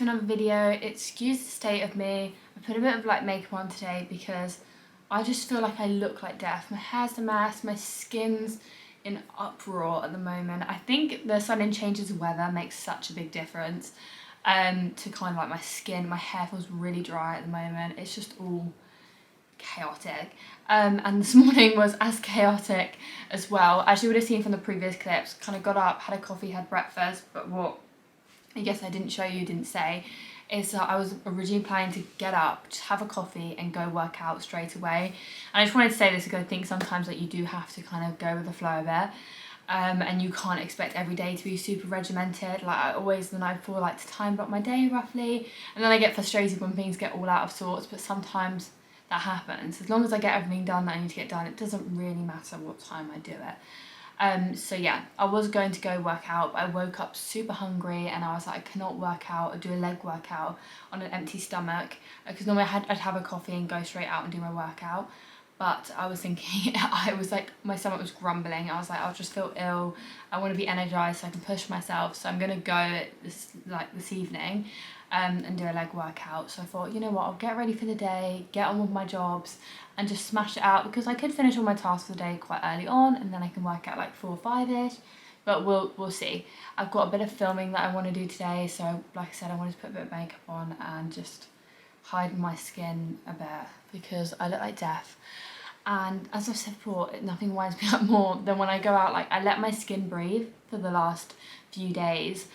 to another video. Excuse the state of me. I put a bit of like makeup on today because I just feel like I look like death. My hair's a mess, my skin's in uproar at the moment. I think the sudden changes of weather makes such a big difference to kind of like my skin. My hair feels really dry at the moment. It's just all chaotic. And this morning was as chaotic as well. As you would have seen from the previous clips, kind of got up, had a coffee, had breakfast, but what I guess I didn't show you, didn't say, is that I was originally planning to get up, just have a coffee and go work out straight away. And I just wanted to say this because I think sometimes that you do have to kind of go with the flow of it. And you can't expect every day to be super regimented. Like I always, the night before, like to time block my day roughly. And then I get frustrated when things get all out of sorts, but sometimes that happens. As long as I get everything done that I need to get done, it doesn't really matter what time I do it. So yeah, I was going to go work out, but I woke up super hungry and I was like, I cannot work out or do a leg workout on an empty stomach, because normally I'd have a coffee and go straight out and do my workout. But I was thinking, I was like, my stomach was grumbling. I was like, I'll just feel ill. I want to be energized so I can push myself. So I'm going to go this evening and do a leg workout. So I thought, you know what, I'll get ready for the day, get on with my jobs and just smash it out, because I could finish all my tasks for the day quite early on and then I can work out like 4 or 5ish. But we'll see. I've got a bit of filming that I want to do today. So like I said, I wanted to put a bit of makeup on and just hide my skin a bit because I look like death. And as I've said before, nothing winds me up more than when I go out. Like I let my skin breathe for the last few days,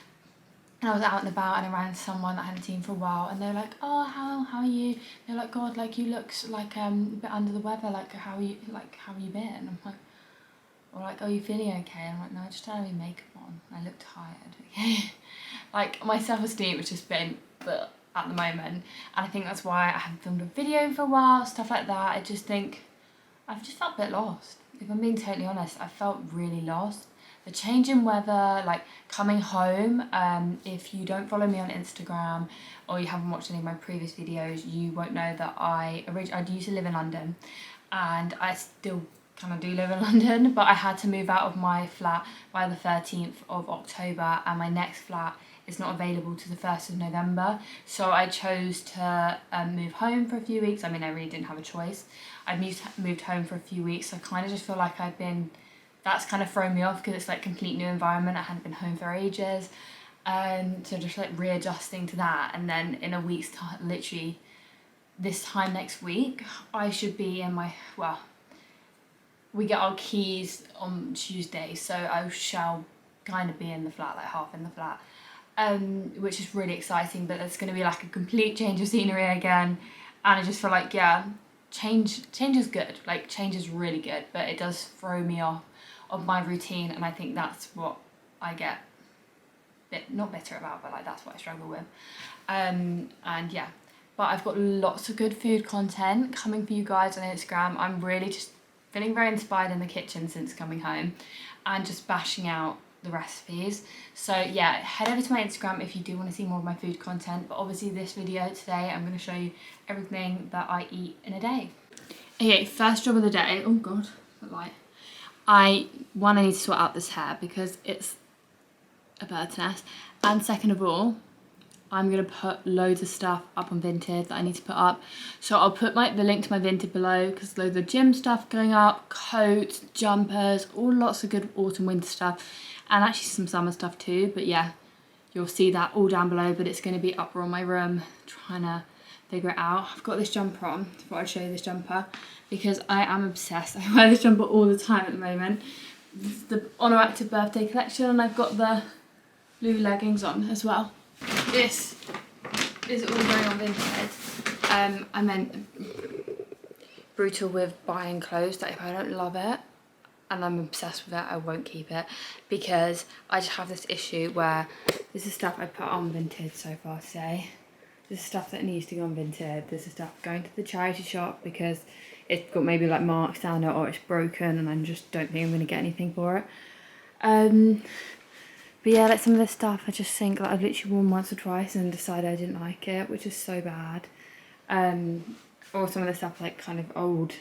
and I was out and about and I ran into someone that I hadn't seen for a while, and they were like, oh, how are you? They're like, God, like you look like a bit under the weather, like how are you been? I'm like, or like, are you feeling okay? I'm like, no, I just don't have any makeup on, I look tired, okay? Like my self-esteem has just been at the moment, and I think that's why I haven't filmed a video for a while, stuff like that. I just think I've just felt a bit lost. If I'm being totally honest, I felt really lost. The change in weather, like coming home, if you don't follow me on Instagram or you haven't watched any of my previous videos, you won't know that I used to live in London, and I still kind of do live in London, but I had to move out of my flat by the 13th of October, and my next flat is not available to the 1st of November. So I chose to move home for a few weeks. I mean, I really didn't have a choice. I moved home for a few weeks. So I kind of just feel like that's kind of thrown me off because it's like complete new environment. I hadn't been home for ages. So just like readjusting to that. And then in a week's time, literally this time next week, I should be in we get our keys on Tuesday. So I shall kind of be in the flat, like half in the flat. Which is really exciting, but it's going to be like a complete change of scenery again, and I just feel like, yeah, change is good, like change is really good, but it does throw me off of my routine, and I think that's what I get not bitter about, but like that's what I struggle with. And yeah, but I've got lots of good food content coming for you guys on Instagram. I'm really just feeling very inspired in the kitchen since coming home and just bashing out the recipes. So yeah, head over to my Instagram if you do want to see more of my food content. But obviously this video today, I'm going to show you everything that I eat in a day. Okay, first job of the day. Oh god, the light. I need to sort out this hair because it's a bird's nest, and second of all, I'm going to put loads of stuff up on Vinted that I need to put up. So I'll put the link to my Vinted below, because loads of gym stuff going up, coats, jumpers, all lots of good autumn winter stuff, and actually some summer stuff too. But yeah, you'll see that all down below, but it's going to be up on my room trying to figure it out. I've got this jumper on. I thought I'd show you this jumper because I am obsessed. I wear this jumper all the time at the moment. This is the Honor Active birthday collection, and I've got the blue leggings on as well. This is all going on Vinted. I meant brutal with buying clothes that if I don't love it and I'm obsessed with it, I won't keep it, because I just have this issue where this is stuff I put on Vinted so far today. This is stuff that needs to go on Vinted. This is stuff going to the charity shop because it's got maybe like marks down it or it's broken and I just don't think I'm going to get anything for it. But yeah, like some of this stuff I just think that I've literally worn once or twice and decided I didn't like it, which is so bad. Or some of the stuff like kind of old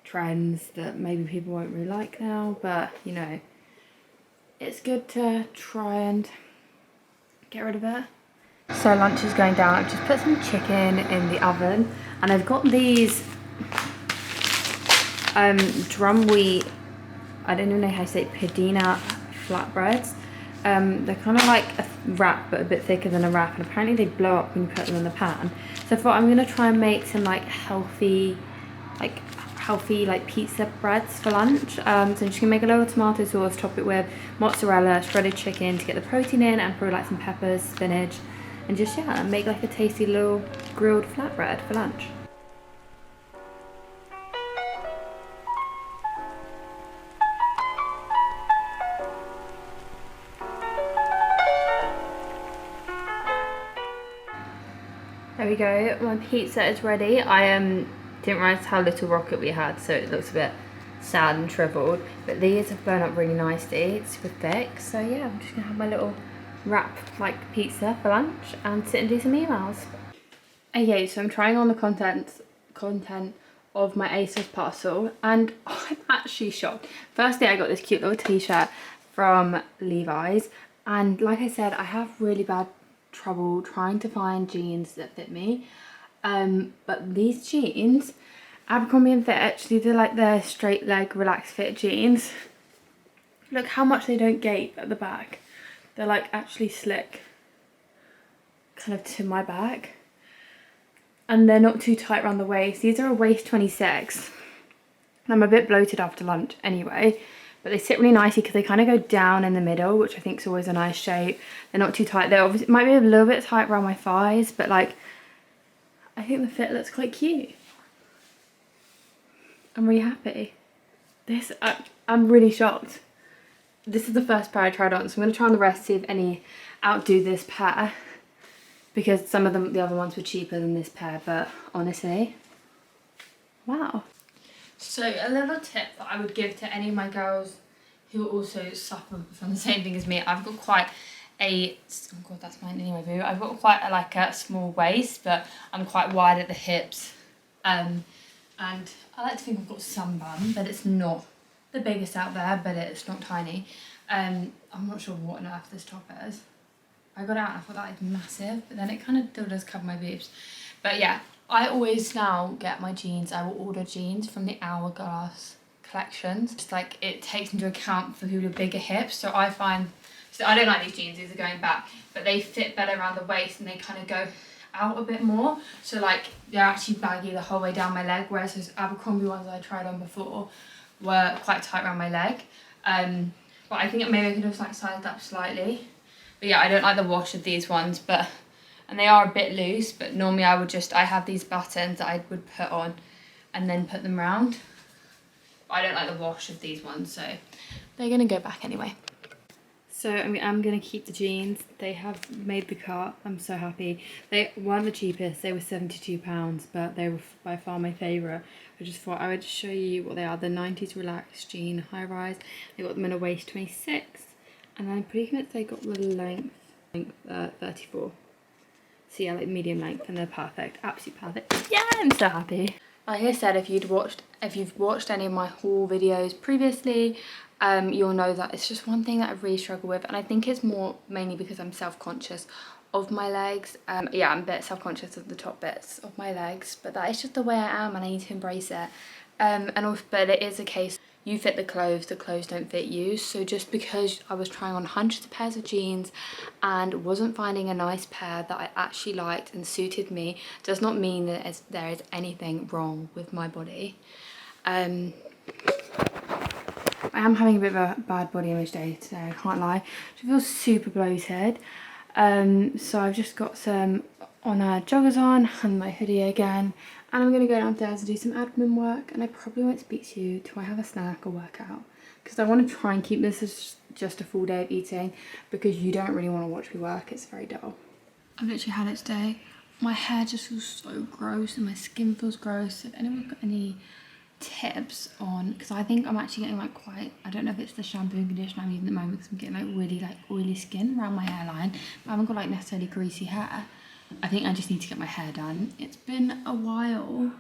trends that maybe people won't really like now, but you know, it's good to try and get rid of it. So lunch is going down. I've just put some chicken in the oven, and I've got these drum wheat, I don't even know how to say it, Padina flatbreads. They're kind of like a wrap, but a bit thicker than a wrap, and apparently they blow up when you put them in the pan. So I thought I'm gonna try and make some like healthy like pizza breads for lunch. So I'm just gonna make a little tomato sauce, top it with mozzarella, shredded chicken to get the protein in, and throw like some peppers, spinach, and just, yeah, make like a tasty little grilled flatbread for lunch. There we go, my pizza is ready. I didn't realise how little rocket we had, so it looks a bit sad and shriveled, but these have blown up really nicely. It's super thick, so yeah, I'm just gonna have my little wrap like pizza for lunch and sit and do some emails. Okay, so I'm trying on the content of my ASOS parcel, and I'm actually shocked. Firstly, I got this cute little t-shirt from Levi's, and like I said, I have really bad trouble trying to find jeans that fit me, but these jeans, Abercrombie & Fitch, these are like their straight leg relaxed fit jeans. Look how much they don't gape at the back. They're like actually slick kind of to my back, and they're not too tight around the waist. These are a waist 26. I'm a bit bloated after lunch anyway, but they sit really nicely because they kind of go down in the middle, which I think is always a nice shape. They're not too tight. They obviously might be a little bit tight around my thighs, but like, I think the fit looks quite cute. I'm really happy. I'm really shocked. This is the first pair I tried on, so I'm going to try on the rest, see if any outdo this pair, because some of them, the other ones were cheaper than this pair, but honestly, wow. So a little tip that I would give to any of my girls who also suffer from the same thing as me, I've got quite a, oh god, that's mine anyway, boo. I've got quite a small waist, but I'm quite wide at the hips, and I like to think I've got some bum, but it's not the biggest out there, but it's not tiny. I'm not sure what on earth this top is. I got it out and I thought that was massive, but then it kind of still does cover my boobs. But yeah, I always now get my jeans, I will order jeans from the Hourglass collections. Just like, it takes into account for people with bigger hips, so I find, so I don't like these jeans, these are going back, but they fit better around the waist and they kind of go out a bit more. So like, they're actually baggy the whole way down my leg, whereas those Abercrombie ones I tried on before were quite tight around my leg. But I think maybe I could have like sized up slightly. But yeah, I don't like the wash of these ones, and they are a bit loose, but normally I have these buttons that I would put on and then put them round. But I don't like the wash of these ones, so they're gonna go back anyway. So I'm gonna keep the jeans. They have made the cut. I'm so happy. They weren't the cheapest, they were £72, but they were by far my favourite. I just thought I would show you what they are. The 90s Relaxed Jean High Rise. I got them in a waist 26, and I'm pretty convinced they got the length 34. So yeah, like medium length, and they're perfect, absolutely perfect. Yeah, I'm so happy. Like I said, if you've watched any of my haul videos previously, you'll know that it's just one thing that I really struggle with, and I think it's more mainly because I'm self-conscious of my legs. Yeah, I'm a bit self-conscious of the top bits of my legs, but that is just the way I am, and I need to embrace it. But it is a case, you fit the clothes don't fit you. So just because I was trying on hundreds of pairs of jeans and wasn't finding a nice pair that I actually liked and suited me, does not mean that there is anything wrong with my body. I am having a bit of a bad body image day today, I can't lie. I feel super bloated. So I've just got some joggers on and my hoodie again, and I'm going to go downstairs and do some admin work, and I probably won't speak to you till I have a snack or workout, because I want to try and keep this as just a full day of eating, because you don't really want to watch me work, it's very dull. I've literally had it today. My hair just feels so gross and my skin feels gross. If anyone's got any tips on, because I think I'm actually getting like quite, I don't know if it's the shampoo and conditioner I'm using at the moment, because I'm getting like really like oily skin around my hairline, but I haven't got like necessarily greasy hair. I think I just need to get my hair done. It's been a while.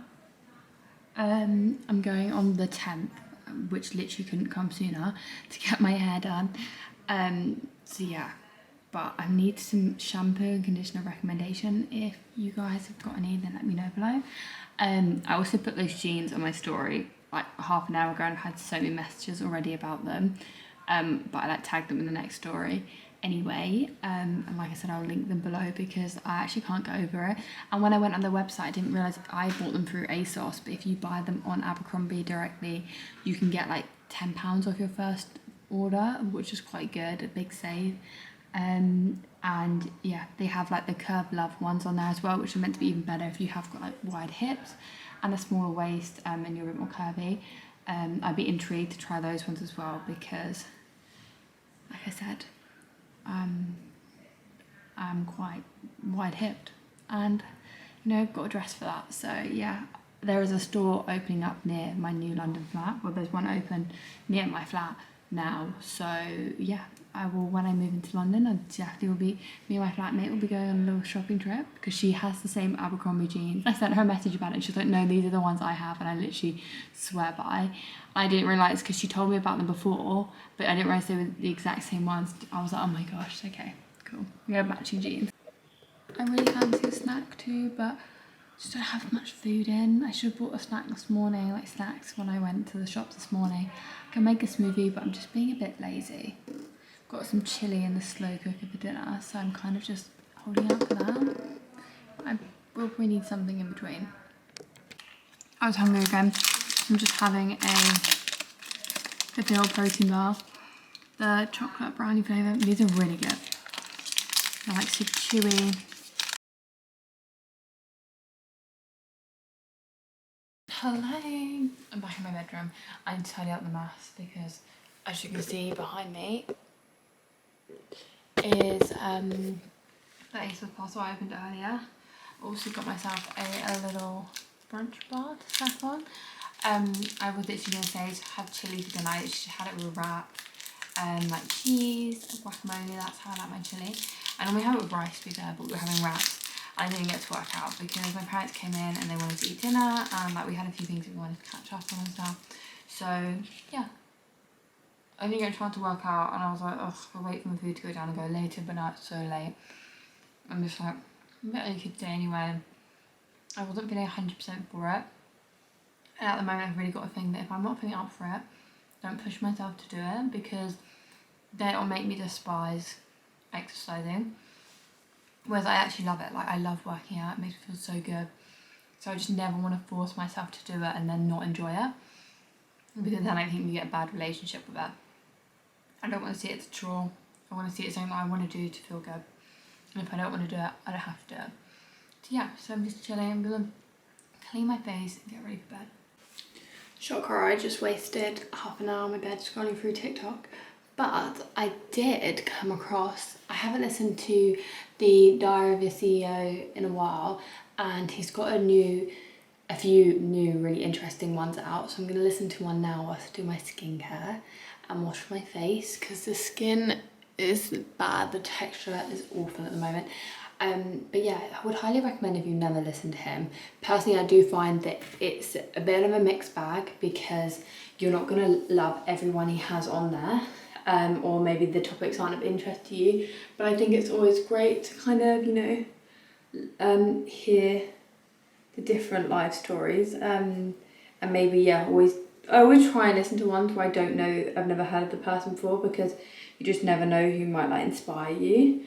I'm going on the 10th, which literally couldn't come sooner, to get my hair done. So yeah, but I need some shampoo and conditioner recommendation. If you guys have got any, then let me know below. I also put those jeans on my story like half an hour ago and I've had so many messages already about them. But I like tagged them in the next story anyway. And like I said, I'll link them below because I actually can't get over it. And when I went on their website, I didn't realise I bought them through ASOS, but if you buy them on Abercrombie directly, you can get like £10 off your first order, which is quite good, a big save. And yeah, they have like the Curve Love ones on there as well, which are meant to be even better if you have got like wide hips and a smaller waist and you're a bit more curvy. I'd be intrigued to try those ones as well because, like I said, I'm quite wide hipped and, you know, I've got a dress for that. So yeah, there is a store opening up near my new London flat. Well, there's one open near my flat now. So yeah, I will, when I move into London, I definitely will be, me and my flatmate will be going on a little shopping trip because she has the same Abercrombie jeans. I sent her a message about it and she's like, no, these are the ones I have, and I literally swear by. I didn't realise because she told me about them before, but I didn't realise they were the exact same ones. I was like, oh my gosh, okay, cool. We have matching jeans. I really fancy a snack too, but just don't have much food in. I should have bought a snack this morning, like snacks when I went to the shops this morning. I can make a smoothie, but I'm just being a bit lazy. Got some chilli in the slow cooker for dinner, so I'm kind of just holding out for that. I will probably need something in between. I was hungry again. I'm just having a Fidel protein bar. The chocolate brownie flavour. These are really good. They're like super chewy. Hello! I'm back in my bedroom. I need to tidy up the mess because, as you can see behind me, is the ASOS parcel I opened earlier. Also got myself a little brunch bar to snack on. I was literally going to say to have chilli for dinner. I just had it with a wrap, like cheese, guacamole. That's how I like my chilli. And we have it with rice to be fair, but we were having wraps. I didn't get to work out because my parents came in and they wanted to eat dinner, and like we had a few things we wanted to catch up on and stuff. So yeah, I didn't get a chance to work out, and I was like, ugh, I'll wait for my food to go down and go later, but now it's so late. I'm just like, a bit early today anyway. I wasn't feeling 100% for it. And at the moment I've really got a thing that if I'm not feeling up for it, don't push myself to do it because then it'll make me despise exercising. Whereas I actually love it, like I love working out, it makes me feel so good. So I just never want to force myself to do it and then not enjoy it. Because then I think you get a bad relationship with it. I don't want to see it as a chore. I want to see it as something that I want to do to feel good. And if I don't want to do it, I don't have to do it. So yeah, so I'm just chilling. I'm gonna clean my face and get ready for bed. Shocker, I just wasted half an hour on my bed scrolling through TikTok. But I did come across, I haven't listened to the Diary of Your CEO in a while, and he's got a few new really interesting ones out. So I'm gonna listen to one now whilst I do my skincare and wash my face because the skin is bad, the texture is awful at the moment. But yeah, I would highly recommend if you've never listened to him. Personally, I do find that it's a bit of a mixed bag because you're not gonna love everyone he has on there. Or maybe the topics aren't of interest to you, but I think it's always great to kind of, you know, hear the different life stories, and maybe yeah, I always try and listen to ones where I don't know, I've never heard of the person before, because you just never know who might like inspire you.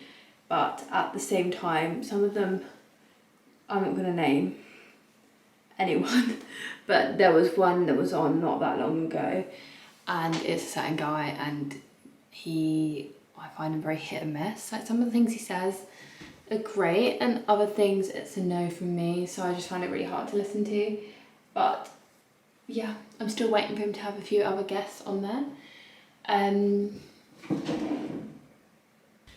But at the same time, some of them I'm not gonna name anyone, but there was one that was on not that long ago, and it's a certain guy, and I find him very hit and miss. Like some of the things he says are great, and other things it's a no from me, so I just find it really hard to listen to. But yeah, I'm still waiting for him to have a few other guests on there.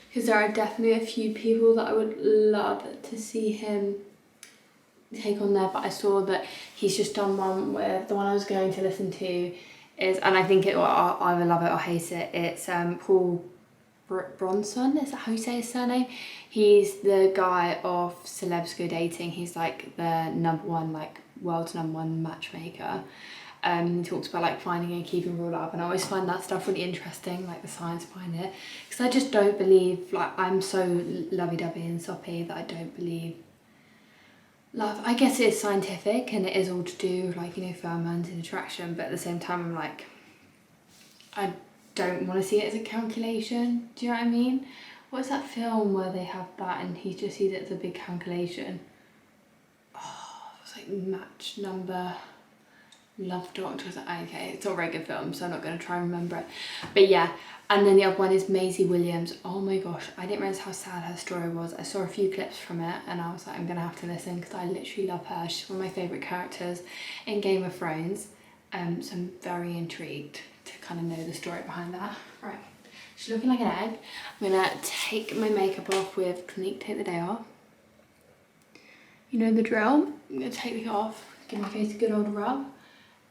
Because there are definitely a few people that I would love to see him take on there, but I saw that he's just done one with, the one I was going to listen to is, and I think I'll either love it or hate it, it's Paul Bronson, is that how you say his surname? He's the guy of Celebs Go Dating. He's like the #1, like world's #1 matchmaker. He talks about like finding and keeping real love, and I always find that stuff really interesting, like the science behind it, because I just don't believe, like, I'm so lovey-dovey and soppy that I don't believe love. I guess it is scientific and it is all to do like, you know, pheromones and attraction, but at the same time I'm like, I don't want to see it as a calculation. Do you know what I mean? What's that film where they have that and he just sees it as a big calculation? Oh, it's like Match Number, Love Doctors. Okay, it's not a very good film, so I'm not going to try and remember it. But yeah, and then the other one is Maisie Williams. Oh my gosh, I didn't realise how sad her story was. I saw a few clips from it and I was like, I'm going to have to listen because I literally love her. She's one of my favourite characters in Game of Thrones. So I'm very intrigued to kind of know the story behind that. Right, she's looking like an egg. I'm going to take my makeup off with Clinique Take the Day Off. You know the drill. I'm going to take it off, give my face a good old rub.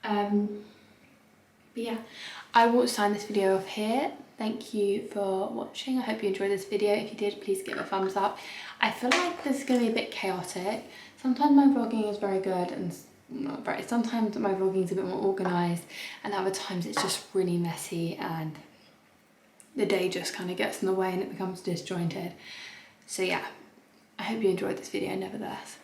But yeah, I will sign this video off here. Thank you for watching. I hope you enjoyed this video. If you did, please give it a thumbs up. I feel like this is going to be a bit chaotic. Sometimes my vlogging is very good and not very. Sometimes my vlogging is a bit more organised, and other times it's just really messy and the day just kind of gets in the way and it becomes disjointed. So yeah, I hope you enjoyed this video nevertheless.